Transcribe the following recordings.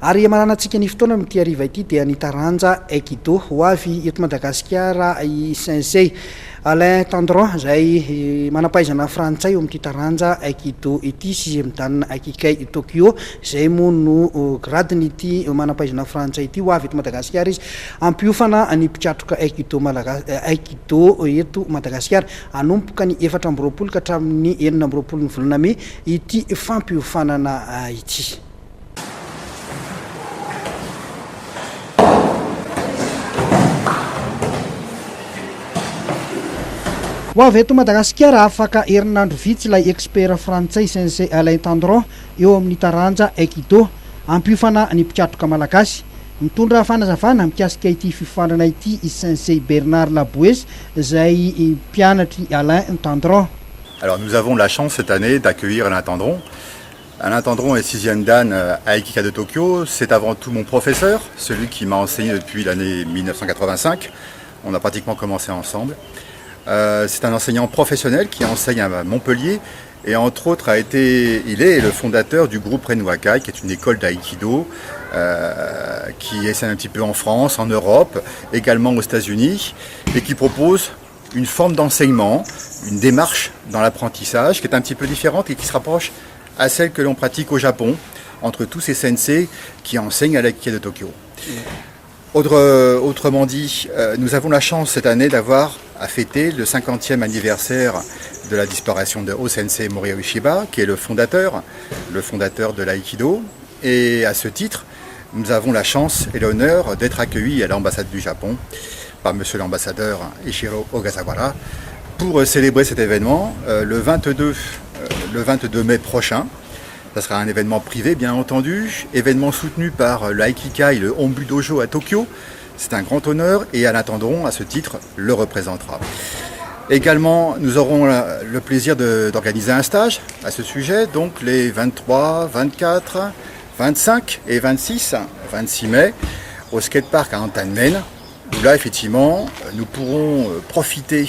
Ary mananantsika ny fotoana amin'ity hariva ity dia ny taranja aikido ho avy eto Madagasikara i sensei Alain Tendron izay manampahaizana frantsay eo amin'ity taranja aikido ity sy midanina Aikikai Tokyo izay moa no gradiny ity manampahaizana frantsay ity ho avy eto Madagasikara izy ampiofana ny mpitratroka aikido eto Madagasikara anomboka ny 4 amby roapolo ka hatramin'ny 9 amby roapolo ny volana May ity fampiofanana ity. Ho avy eto Madagasikara afaka herinandro vitsy ilay expert frantsay sensei Alain Tendron eo amin'ny taranja aikido ampiofana ny mpitratroka malagasy. Mitondra fanazavana mikasika ity fifanana ity i sensei Bernard Labouès izay mpianatry Alain Tendron. Alors nous avons la chance cette année d'accueillir Alain Tendron. Alain Tendron est 6e dan à Aikikai de Tokyo. C'est avant tout mon professeur, celui qui m'a enseigné depuis l'année 1985. On a pratiquement commencé ensemble. C'est un enseignant professionnel qui enseigne à Montpellier et entre autres il est le fondateur du groupe Renwakai, qui est une école d'aïkido qui essaie un petit peu en France, en Europe, également aux États-Unis et qui propose une forme d'enseignement, une démarche dans l'apprentissage qui est un petit peu différente et qui se rapproche à celle que l'on pratique au Japon entre tous ces sensei qui enseignent à l'Aikikai de Tokyo. Autrement dit, nous avons la chance cette année d'avoir à fêter le 50e anniversaire de la disparition de O-sensei Morihei Ueshiba, qui est le fondateur de l'aïkido. Et à ce titre, nous avons la chance et l'honneur d'être accueillis à l'ambassade du Japon par monsieur l'ambassadeur Ishiro Ogasawara pour célébrer cet événement le 22 mai prochain. Ça sera un événement privé, bien entendu, événement soutenu par l'Aikikai, le Hombu Dojo à Tokyo. C'est un grand honneur et Alain Tendron, à ce titre, le représentera. Également, nous aurons le plaisir d'organiser un stage à ce sujet, donc les 23, 24, 25 et 26 mai au skatepark à Antanmen, où là, effectivement, nous pourrons profiter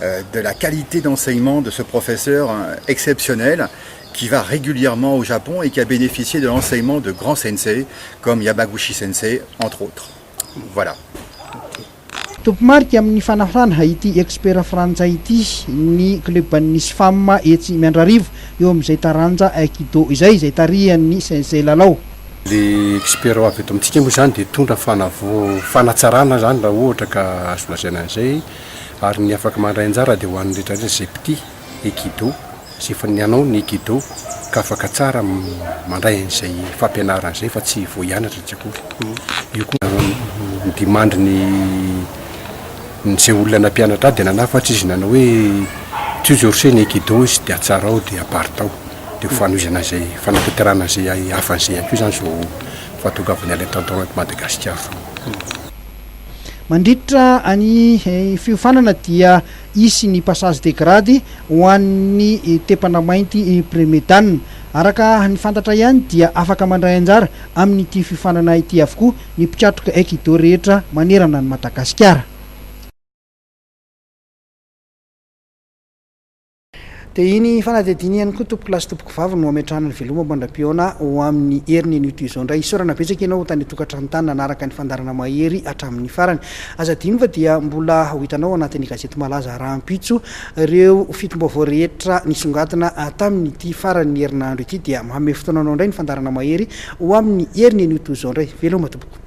de la qualité d'enseignement de ce professeur exceptionnel qui va régulièrement au Japon et qui a bénéficié de l'enseignement de grands sensei comme Yamaguchi sensei, entre autres. Voilà. Topomarika amin'ny fanafana ity expert frantsay ity ny kluban'ny SFAM etsy Miandrarivo eo amin'izay taranja aikido izay tarihan'ny sensei Lalao. Le expert avy eto amintsika moa zany dia tondra fanatsarana zany raha ohatra ka azo lazaina an'izay ary ny afaka mandray anjara dia ho an'ny rehetrarehetra izay mpity aikido sy efa nianao ny aikido ka afaka tsara mandray an'izay fampianarana izay fa tsy voahianatra tsy akory. Io koa dimandry ny zay olona nampianatra dia nanafatsy izy nanao hoe toujours ny aikido izy dia tsara ao dia apartao dia fanoizana izay fanapeterana izay hafan'izay ihany koa zany zao fahatongavany Alain Tendron eto Madagasikara. Mandritra ny fiofanana dia isy ny passage de grade ho an'ny tepana mainty premier dan. Araka ny fantatra ihany dia afaka mandray anjara amin'ity fiofanana ity avokoa ny mpitratroka aikido rehetra manerana ny Madagasikara. Dia iny fanadidiny ihany koa tompoko lasy tompoko vavy no ametrahana ny veloma mandram-piona ho amin'ny heriny an'ito izao indray. Isaorana betsaka ianao tany tokantrano nanaraka ny fandarana mahery hatramin'ny farany. Aza dino fa dia mbola ho hitanao anatin'ny gazety malaza Rahampitso ireo fitom-baovao rehetra nisongadina tamin'ity farany herinandro ity dia manome fotoananao indray ny fandarana mahery ho amin'ny heriny an'ito izao indray. Veloma tompoko.